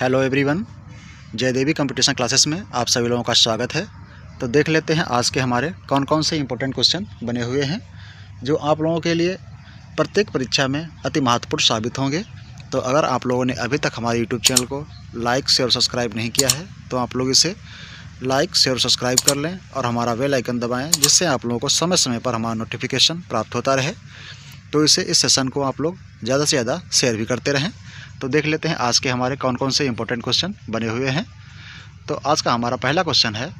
Hello everyone, जय देवी competition classes में आप सभी लोगों का स्वागत है। तो देख लेते हैं आज के हमारे कौन कौन से इंपॉर्टेंट क्वेश्चन बने हुए हैं जो आप लोगों के लिए प्रत्येक परीक्षा में अति महत्वपूर्ण साबित होंगे। तो अगर आप लोगों ने अभी तक हमारे यूट्यूब चैनल को लाइक शेयर और सब्सक्राइब नहीं किया है तो आप लोग इसे लाइक शेयर और सब्सक्राइब कर लें और हमारा बेल आइकन दबाएँ, जिससे आप लोगों को समय समय पर हमारा नोटिफिकेशन प्राप्त होता रहे। तो इस सेशन को आप लोग ज़्यादा से ज़्यादा शेयर भी करते रहें। तो देख लेते हैं आज के हमारे कौन कौन से इंपॉर्टेंट क्वेश्चन बने हुए हैं। तो आज का हमारा पहला क्वेश्चन है,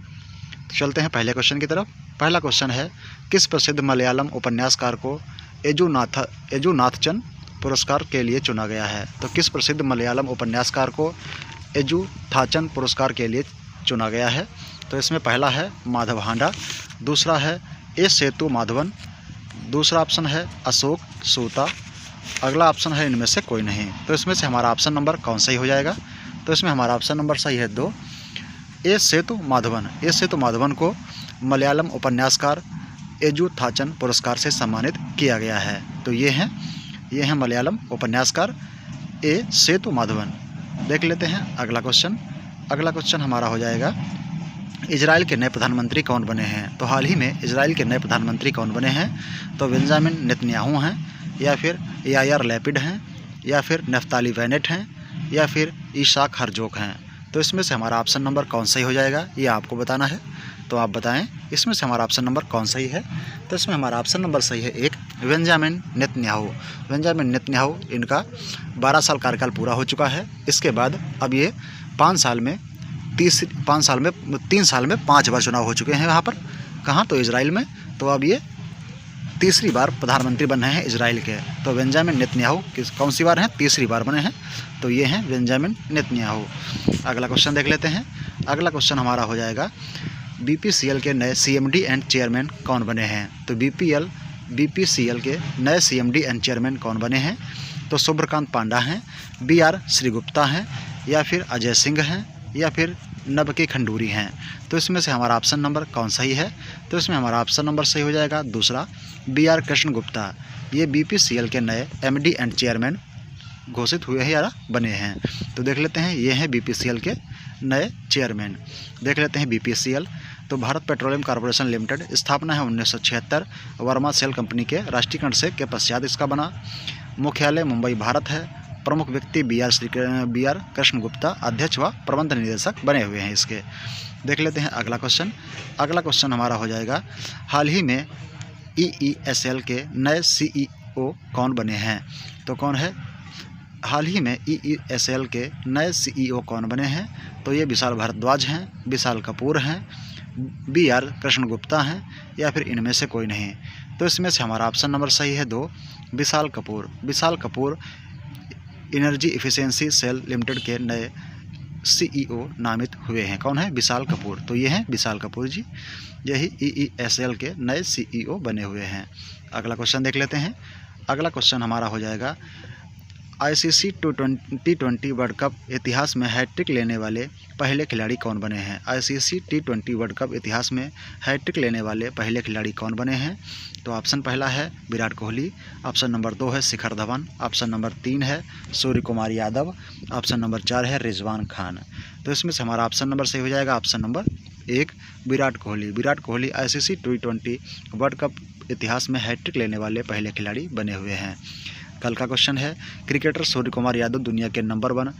चलते हैं पहले क्वेश्चन की तरफ। पहला क्वेश्चन है, किस प्रसिद्ध मलयालम उपन्यासकार को एजुनाथचन पुरस्कार के लिए चुना गया है? तो किस प्रसिद्ध मलयालम उपन्यासकार को एजुथाचन पुरस्कार के लिए चुना गया है? तो इसमें पहला है माधव हांडा, दूसरा है ए सेतु माधवन, दूसरा ऑप्शन है अशोक सूता, अगला ऑप्शन है इनमें से कोई नहीं। तो इसमें से हमारा ऑप्शन नंबर कौन सही हो जाएगा? तो इसमें हमारा ऑप्शन नंबर सही है 2, ए सेतु माधवन। ए सेतु माधवन को मलयालम उपन्यासकार एजुथाचन पुरस्कार से सम्मानित किया गया है। तो ये हैं मलयालम उपन्यासकार ए सेतु माधवन। देख लेते हैं अगला क्वेश्चन। अगला क्वेश्चन हमारा हो जाएगा, इजराइल के नए प्रधानमंत्री कौन बने हैं? तो हाल ही में इजराइल के नए प्रधानमंत्री कौन बने हैं? तो बेंजामिन नेतन्याहू हैं, या फिर यायर लैपिड हैं, या फिर नफ्ताली बेनेट हैं, या फिर इसाक हरजोक हैं। तो इसमें से हमारा ऑप्शन नंबर कौन सही हो जाएगा, ये आपको बताना है। तो आप बताएं इसमें से हमारा ऑप्शन नंबर कौन सही है? तो इसमें हमारा ऑप्शन नंबर सही है 1, बेंजामिन नेतन्याहू। बेंजामिन नेतन्याहू, इनका 12 साल कार्यकाल पूरा हो चुका है। इसके बाद अब ये 3 साल में 5 बार चुनाव हो चुके हैं। यहाँ पर कहाँ? तो इजराइल में। तो अब ये तीसरी बार प्रधानमंत्री बने हैं इजराइल के। तो बेंजामिन नेतन्याहू कौन सी बार हैं? तीसरी बार बने हैं। तो ये हैं बेंजामिन नेतन्याहू। अगला क्वेश्चन देख लेते हैं। अगला क्वेश्चन हमारा हो जाएगा, बीपीसीएल के नए सीएमडी एंड चेयरमैन कौन बने हैं? तो बीपीसीएल के नए सीएमडी एंड चेयरमैन कौन बने हैं? तो शुभ्रकांत पांडा हैं, बीआर श्रीगुप्ता हैं, या फिर अजय सिंह हैं, या फिर नबकी खंडूरी हैं। तो इसमें से हमारा ऑप्शन नंबर कौन सही है? तो इसमें हमारा ऑप्शन नंबर सही हो जाएगा दूसरा, बीआर कृष्ण गुप्ता। ये बीपीसीएल के नए एमडी एंड चेयरमैन घोषित हुए हैं या बने हैं। तो देख लेते हैं, ये हैं बीपीसीएल के नए चेयरमैन। देख लेते हैं बीपीसीएल। तो भारत पेट्रोलियम कॉर्पोरेशन लिमिटेड, स्थापना है 1976, वर्मा सेल कंपनी के राष्ट्रीयकरण से के पश्चात इसका बना। मुख्यालय मुंबई भारत है। प्रमुख व्यक्ति बीआर कृष्ण गुप्ता अध्यक्ष व प्रबंध निदेशक बने हुए हैं इसके। देख लेते हैं अगला क्वेश्चन। अगला क्वेश्चन हमारा हो जाएगा, हाल ही में ईईएसएल के नए सीईओ कौन बने हैं? तो कौन है? हाल ही में ईईएसएल के नए सीईओ कौन बने हैं? तो ये विशाल भारद्वाज हैं, विशाल कपूर हैं, बीआर कृष्ण गुप्ता हैं, या फिर इनमें से कोई नहीं। तो इसमें से हमारा ऑप्शन नंबर सही है 2, Vishal Kapoor. Vishal Kapoor energy efficiency cell limited के नए सीईओ नामित हुए हैं। कौन है? विशाल कपूर। तो ये हैं विशाल कपूर जी, यही ईईएसएल के नए सीईओ बने हुए हैं। अगला क्वेश्चन देख लेते हैं। अगला क्वेश्चन हमारा हो जाएगा, आईसीसी T20 वर्ल्ड कप इतिहास में हैट्रिक लेने वाले पहले खिलाड़ी कौन बने हैं? आईसीसी T20 वर्ल्ड कप इतिहास में हैट्रिक लेने वाले पहले खिलाड़ी कौन बने हैं? तो ऑप्शन पहला है विराट कोहली, ऑप्शन नंबर 2 है शिखर धवन, ऑप्शन नंबर 3 है सूर्य कुमार यादव, ऑप्शन नंबर 4 है रिजवान खान। तो इसमें से हमारा ऑप्शन नंबर सही हो जाएगा option number 1, Virat Kohli. Virat Kohli ICC T20 world cup इतिहास में हैट्रिक लेने वाले पहले खिलाड़ी बने हुए हैं। कल का क्वेश्चन है, क्रिकेटर सूर्य कुमार यादव दुनिया के नंबर 1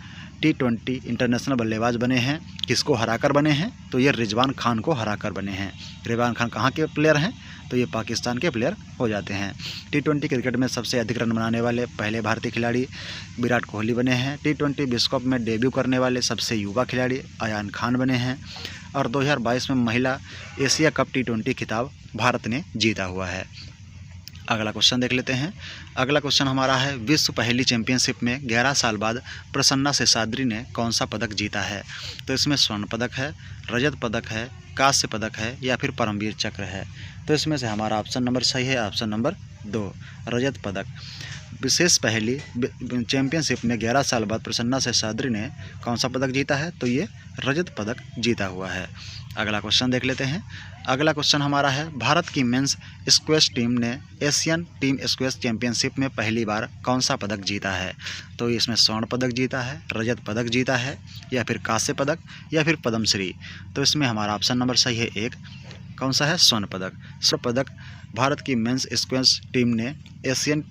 T20 इंटरनेशनल बल्लेबाज बने हैं। किसको हराकर बने हैं? तो ये रिजवान खान को हराकर बने हैं। रिजवान खान कहाँ के प्लेयर हैं? तो ये पाकिस्तान के प्लेयर हो जाते हैं। T20 क्रिकेट में सबसे अधिक रन बनाने वाले पहले भारतीय खिलाड़ी विराट कोहली बने हैं। T20 विश्व कप में डेब्यू करने वाले सबसे युवा खिलाड़ी अयान खान बने हैं। और 2022 में महिला एशिया कप T20 खिताब भारत ने जीता हुआ है। अगला क्वेश्चन देख लेते हैं। अगला क्वेश्चन हमारा है, विश्व पहेली चैंपियनशिप में 11 साल बाद प्रसन्ना शेषाद्री ने कौन सा पदक जीता है? तो इसमें स्वर्ण पदक है, रजत पदक है, कांस्य पदक है, या फिर परमवीर चक्र है। तो इसमें से हमारा ऑप्शन नंबर सही है ऑप्शन नंबर 2, रजत पदक। विशेष पहली चैंपियनशिप में 11 साल बाद प्रसन्ना शेषाद्री ने कौन सा पदक जीता है? तो ये रजत पदक जीता हुआ है। अगला क्वेश्चन देख लेते हैं। अगला क्वेश्चन हमारा है, भारत की मेंस स्क्वैश टीम ने एशियन टीम स्क्वैश चैंपियनशिप में पहली बार कौन सा पदक जीता है? तो इसमें स्वर्ण पदक जीता है, रजत पदक जीता है, या फिर कांस्य पदक, या फिर पद्मश्री। तो इसमें हमारा ऑप्शन नंबर सही है एक, कौन सा है? स्वर्ण पदक। स्वर्ण पदक भारत की मेंस स्क्वैश टीम ने एशियन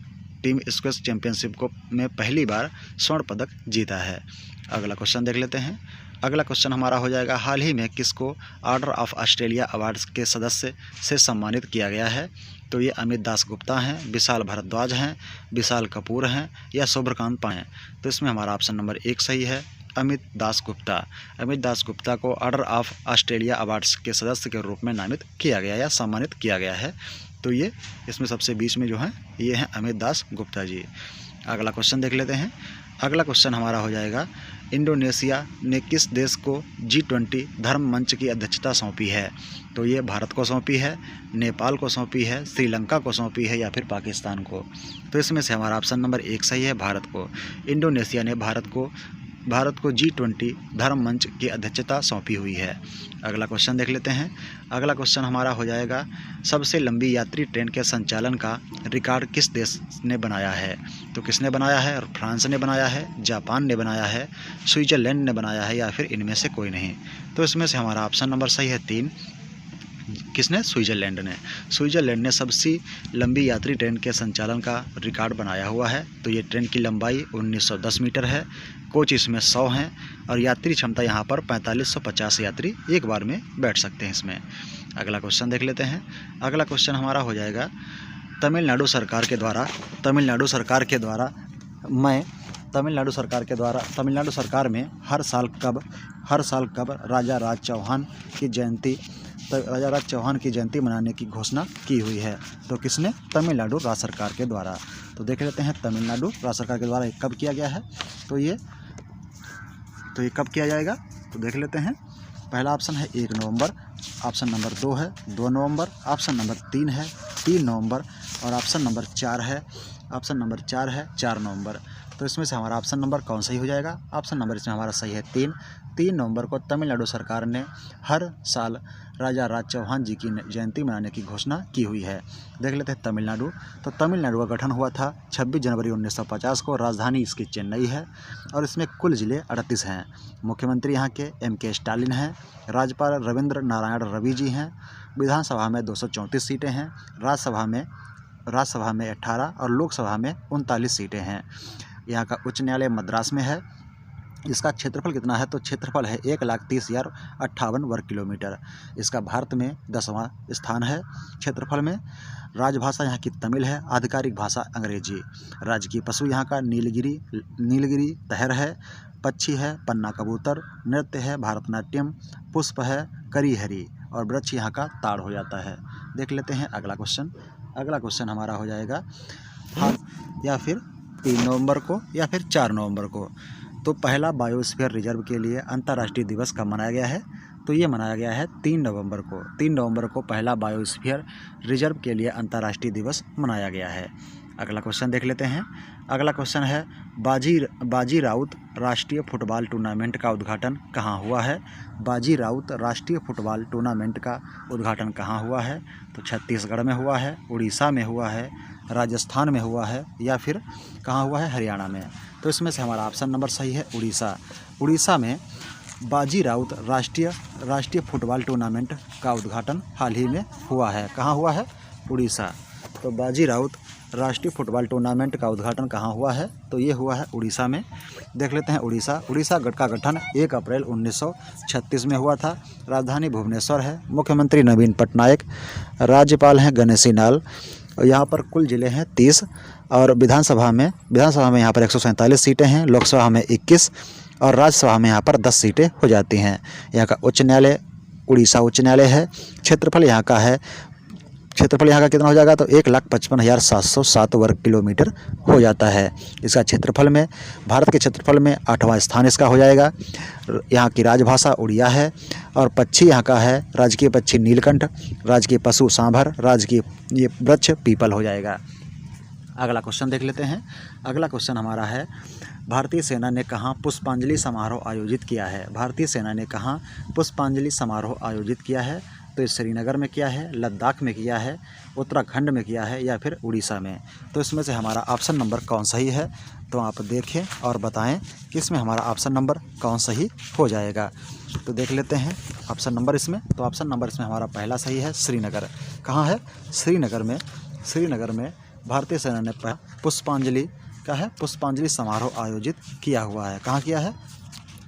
टीम स्क्वैश चैंपियनशिप को में पहली बार स्वर्ण पदक जीता है। अगला क्वेश्चन देख लेते हैं। अगला क्वेश्चन हमारा हो जाएगा, हाल ही में किसको ऑर्डर ऑफ ऑस्ट्रेलिया अवार्ड्स के सदस्य से सम्मानित किया गया है? तो ये अमित दास गुप्ता हैं, विशाल भारद्वाज हैं, विशाल कपूर हैं, या शुभ्रकांत पाए हैं। तो इसमें हमारा ऑप्शन नंबर एक सही है, अमित दास गुप्ता। अमित दास गुप्ता को ऑर्डर ऑफ ऑस्ट्रेलिया अवार्ड्स के सदस्य के रूप में नामित किया गया या सम्मानित किया गया है। तो ये इसमें सबसे बीच में जो है ये हैं अमित दास गुप्ता जी। अगला क्वेश्चन देख लेते हैं। अगला क्वेश्चन हमारा हो जाएगा, इंडोनेशिया ने किस देश को G20 धर्म मंच की अध्यक्षता सौंपी है? तो ये भारत को सौंपी है, नेपाल को सौंपी है, श्रीलंका को सौंपी है, या फिर पाकिस्तान को। तो इसमें से हमारा ऑप्शन नंबर एक सही है, भारत को। इंडोनेशिया ने भारत को G20 धर्म मंच की अध्यक्षता सौंपी हुई है। अगला क्वेश्चन देख लेते हैं। अगला क्वेश्चन हमारा हो जाएगा, सबसे लंबी यात्री ट्रेन के संचालन का रिकॉर्ड किस देश ने बनाया है? तो किसने बनाया है? फ्रांस ने बनाया है, जापान ने बनाया है, स्विट्ज़रलैंड ने बनाया है, या फिर इनमें से कोई नहीं। तो इसमें से हमारा ऑप्शन नंबर सही है 3, किसने? स्विट्ज़रलैंड ने। स्विट्ज़रलैंड ने सबसे लंबी यात्री ट्रेन के संचालन का रिकॉर्ड बनाया हुआ है। तो ये ट्रेन की लंबाई 1910 मीटर है, कोच इसमें 100 हैं, और यात्री क्षमता यहाँ पर 4550 यात्री एक बार में बैठ सकते हैं इसमें। अगला क्वेश्चन देख लेते हैं। अगला क्वेश्चन हमारा हो जाएगा, तमिलनाडु सरकार में हर साल कब राजा राज चौहान की जयंती मनाने की घोषणा की हुई है? तो किसने? तमिलनाडु राज्य सरकार के द्वारा। तो देख लेते हैं तमिलनाडु राज्य सरकार के द्वारा कब किया गया है। तो ये कब किया जाएगा? तो देख लेते हैं। पहला ऑप्शन है 1 नवंबर, ऑप्शन नंबर 2 है 2 नवंबर, ऑप्शन नंबर 3 है 3 नवंबर, और ऑप्शन नंबर 4 है 4 नवंबर। तो इसमें से हमारा ऑप्शन नंबर कौन सही हो जाएगा? ऑप्शन नंबर इसमें हमारा सही है 3 नवंबर को तमिलनाडु सरकार ने हर साल राजा राज चौहान जी की जयंती मनाने की घोषणा की हुई है। देख लेते हैं तमिलनाडु। तो तमिलनाडु का गठन हुआ था 26 जनवरी 1950 को। राजधानी इसकी चेन्नई है, और इसमें कुल जिले 38 हैं। मुख्यमंत्री यहाँ के MK स्टालिन हैं। राज्यपाल रविंद्र नारायण रवि जी हैं। विधानसभा में 234 सीटें हैं। राज्यसभा में 18 और लोकसभा में 39 सीटें हैं। यहाँ का उच्च न्यायालय मद्रास में है। इसका क्षेत्रफल कितना है? तो क्षेत्रफल है 1,30,58 वर्ग किलोमीटर। इसका भारत में 10वां स्थान है क्षेत्रफल में। राजभाषा यहाँ की तमिल है, आधिकारिक भाषा अंग्रेजी। राजकीय पशु यहाँ का नीलगिरी तहर है। पक्षी है पन्ना कबूतर। नृत्य है भरतनाट्यम। पुष्प है करीहरी, और वृक्ष यहाँ का ताड़ हो जाता है। देख लेते हैं अगला क्वेश्चन। अगला क्वेश्चन हमारा हो जाएगा, हाँ, या फिर 3 नवंबर को या फिर 4 नवंबर को। तो पहला बायोस्फीयर रिजर्व के लिए अंतर्राष्ट्रीय दिवस कब मनाया गया है? तो ये मनाया गया है 3 नवंबर को। 3 नवंबर को पहला बायोस्फीयर रिजर्व के लिए अंतर्राष्ट्रीय दिवस मनाया गया है। अगला क्वेश्चन देख लेते हैं। अगला क्वेश्चन है, बाजी राउत राष्ट्रीय फुटबॉल टूर्नामेंट का उद्घाटन कहाँ हुआ है? बाजी राउत राष्ट्रीय फुटबॉल टूर्नामेंट का उद्घाटन कहाँ हुआ है? तो छत्तीसगढ़ में हुआ है, उड़ीसा में हुआ है, राजस्थान में हुआ है, या फिर कहाँ हुआ है? हरियाणा में। तो इसमें से हमारा ऑप्शन नंबर सही है उड़ीसा। उड़ीसा में बाजी राउत राष्ट्रीय फुटबॉल टूर्नामेंट का उद्घाटन हाल ही में हुआ है। कहाँ हुआ है? उड़ीसा। तो बाजी राउत राष्ट्रीय फुटबॉल टूर्नामेंट का उद्घाटन कहाँ हुआ है? तो ये हुआ है उड़ीसा में। देख लेते हैं उड़ीसा का गठन 1 अप्रैल 1936 में हुआ था। राजधानी भुवनेश्वर है। मुख्यमंत्री नवीन पटनायक। राज्यपाल हैं गणेशी लाल। यहाँ पर कुल जिले हैं 30, और विधानसभा में यहाँ पर 147 सीटें हैं। लोकसभा में 21, और राज्यसभा में यहाँ पर 10 सीटें हो जाती हैं। यहाँ का उच्च न्यायालय उड़ीसा उच्च न्यायालय है। क्षेत्रफल यहाँ का कितना हो जाएगा? तो 1,55,707 वर्ग किलोमीटर हो जाता है। इसका क्षेत्रफल में, भारत के क्षेत्रफल में 8वां स्थान इसका हो जाएगा। यहाँ की राजभाषा उड़िया है, और पक्षी यहाँ का है राजकीय पक्षी नीलकंठ, राजकीय पशु सांभर, राजकीय ये वृक्ष पीपल हो जाएगा। अगला क्वेश्चन देख लेते हैं। अगला क्वेश्चन हमारा है, भारतीय सेना ने कहाँ पुष्पांजलि समारोह आयोजित किया है? भारतीय सेना ने कहाँ पुष्पांजलि समारोह आयोजित किया है? तो श्रीनगर में किया है, लद्दाख में किया है, उत्तराखंड में किया है या फिर उड़ीसा में? तो इसमें से हमारा ऑप्शन नंबर कौन सही है? तो आप देखें और बताएं कि इसमें हमारा ऑप्शन नंबर कौन सही हो जाएगा। तो देख लेते हैं ऑप्शन नंबर इसमें। तो ऑप्शन नंबर इसमें हमारा पहला सही है, श्रीनगर। कहाँ है? श्रीनगर में। श्रीनगर में भारतीय सेना ने पुष्पांजलि का है पुष्पांजलि समारोह आयोजित किया हुआ है। कहाँ किया है?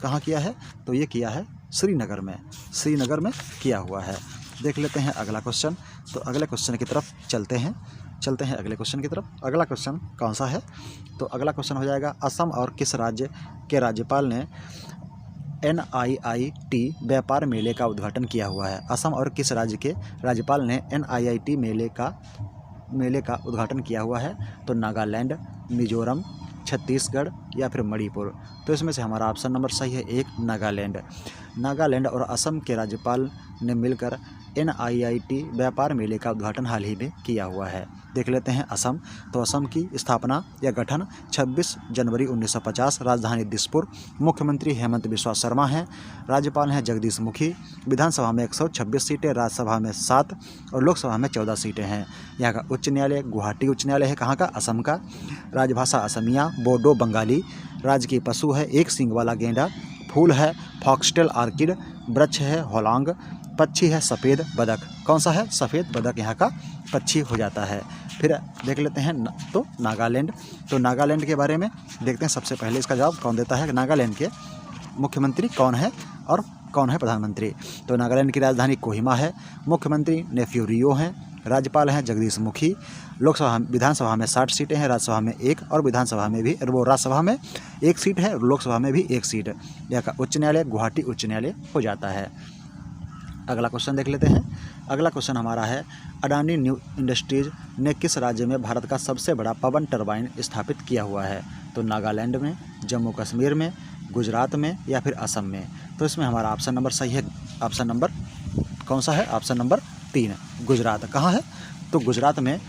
कहाँ किया है? तो ये किया है श्रीनगर में। श्रीनगर में किया हुआ है। देख लेते हैं अगला क्वेश्चन। तो अगले क्वेश्चन की तरफ चलते हैं अगले क्वेश्चन की तरफ। अगला क्वेश्चन कौन सा है? तो अगला क्वेश्चन हो जाएगा, असम और किस राज्य के राज्यपाल ने NIIT व्यापार मेले का उद्घाटन किया हुआ है? असम और किस राज्य के राज्यपाल ने NIIT मेले का उद्घाटन किया हुआ है? तो नागालैंड, मिजोरम, छत्तीसगढ़ या फिर मणिपुर? तो इसमें से हमारा ऑप्शन नंबर सही है एक, नागालैंड। नागालैंड और असम के राज्यपाल ने मिलकर NIIT व्यापार मेले का उद्घाटन हाल ही में किया हुआ है। देख लेते हैं असम। तो असम की स्थापना या गठन 26 जनवरी 1950, राजधानी दिसपुर। मुख्यमंत्री हेमंत बिस्वा शर्मा हैं। राज्यपाल हैं जगदीश मुखी। विधानसभा में 126 सीटें, राज्यसभा में 7 और लोकसभा में 14 सीटें हैं। यहाँ का उच्च न्यायालय गुवाहाटी उच्च न्यायालय है। कहाँ का? असम का। राजभाषा असमिया, बोडो, बंगाली। राजकीय पशु है एक सींग वाला गेंडा। फूल है फॉक्सटेल ऑर्किड। वृक्ष है होलांग। पक्षी है सफ़ेद बदक। कौन सा है? सफ़ेद बदक यहाँ का पक्षी हो जाता है। फिर देख लेते हैं तो नागालैंड। तो नागालैंड के बारे में देखते हैं। सबसे पहले इसका जवाब कौन देता है? नागालैंड के मुख्यमंत्री कौन है और कौन है प्रधानमंत्री? तो नागालैंड की राजधानी कोहिमा है। मुख्यमंत्री नेफ्यू रियो हैं। राज्यपाल हैं जगदीश मुखी। विधानसभा में 60 सीटें हैं, राज्यसभा में 1 और विधानसभा में भी राज्यसभा में 1 सीट है और लोकसभा में भी 1 सीट। यहाँ का उच्च न्यायालय गुवाहाटी उच्च न्यायालय हो जाता है। अगला क्वेश्चन देख लेते हैं। अगला क्वेश्चन हमारा है, अडानी न्यू इंडस्ट्रीज ने किस राज्य में भारत का सबसे बड़ा पवन टरबाइन स्थापित किया हुआ है? तो नागालैंड में, जम्मू कश्मीर में, गुजरात में या फिर असम में? तो इसमें हमारा ऑप्शन नंबर सही है। ऑप्शन नंबर कौन सा है? Option number 3, Gujarat. कहाँ है? तो गुजरात में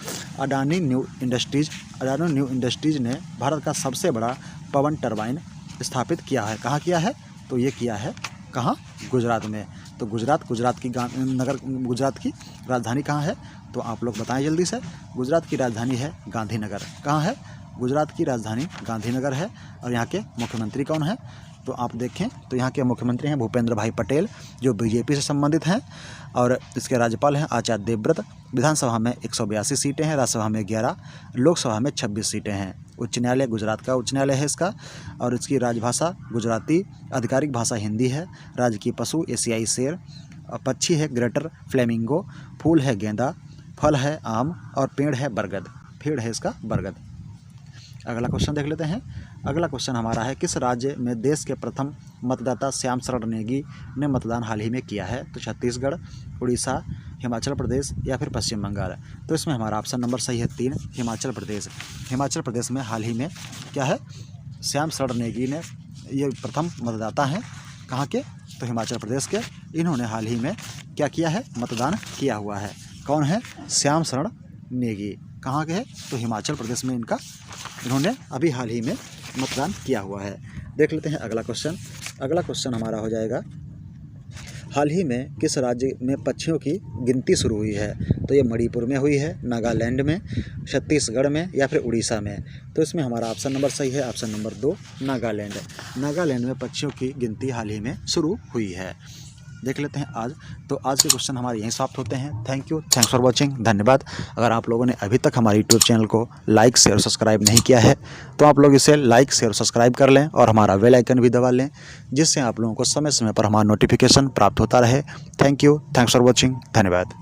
अडानी न्यू इंडस्ट्रीज ने भारत का सबसे बड़ा पवन टरबाइन स्थापित किया है। कहाँ किया है? तो ये किया है कहाँ? गुजरात में। तो गुजरात की राजधानी कहाँ है? तो आप लोग बताएं जल्दी से। गुजरात की राजधानी है गांधीनगर। कहाँ है? गुजरात की राजधानी गांधीनगर है। और यहाँ के मुख्यमंत्री कौन है? तो आप देखें तो यहाँ के मुख्यमंत्री हैं भूपेंद्र भाई पटेल, जो बीजेपी से संबंधित हैं। और इसके राज्यपाल हैं आचार्य देवव्रत। विधानसभा में 182 सीटें हैं, राज्यसभा में 11, लोकसभा में 26 सीटें हैं। उच्च न्यायालय गुजरात का उच्च न्यायालय है इसका। और इसकी राजभाषा गुजराती, आधिकारिक भाषा हिंदी है। राजकीय पशु एशियाई शेर। पक्षी है ग्रेटर फ्लेमिंगो। फूल है गेंदा। फल है आम और पेड़ है बरगद। पेड़ है इसका बरगद। अगला क्वेश्चन देख लेते हैं। अगला क्वेश्चन हमारा है, किस राज्य में देश के प्रथम मतदाता श्याम शरण नेगी ने मतदान हाल ही में किया है? तो छत्तीसगढ़, उड़ीसा, हिमाचल प्रदेश या फिर पश्चिम बंगाल? तो इसमें हमारा ऑप्शन नंबर सही है 3, हिमाचल प्रदेश। हिमाचल प्रदेश में हाल ही में क्या है? श्याम शरण नेगी ने ये प्रथम मतदाता हैं। कहाँ के? तो हिमाचल प्रदेश के। इन्होंने हाल ही में क्या किया है? मतदान किया हुआ है। कौन है? श्याम शरण नेगी। कहाँ के है? तो हिमाचल प्रदेश में इन्होंने अभी हाल ही में मतदान किया हुआ है। देख लेते हैं अगला क्वेश्चन। अगला क्वेश्चन हमारा हो जाएगा, हाल ही में किस राज्य में पक्षियों की गिनती शुरू हुई है? तो ये मणिपुर में हुई है, नागालैंड में, छत्तीसगढ़ में या फिर उड़ीसा में? तो इसमें हमारा ऑप्शन नंबर सही है, ऑप्शन नंबर 2, नागालैंड। नागालैंड में पक्षियों की गिनती हाल ही में शुरू हुई है। देख लेते हैं आज। तो आज के क्वेश्चन हमारे यहीं समाप्त होते हैं। Thanks for watching. धन्यवाद। अगर आप लोगों ने अभी तक हमारे यूट्यूब चैनल को लाइक शेयर सब्सक्राइब नहीं किया है तो आप लोग इसे लाइक शेयर सब्सक्राइब कर लें और हमारा बेल आइकन भी दबा लें, जिससे आप लोगों को समय समय पर हमारा नोटिफिकेशन प्राप्त होता रहे। Thanks for watching. धन्यवाद।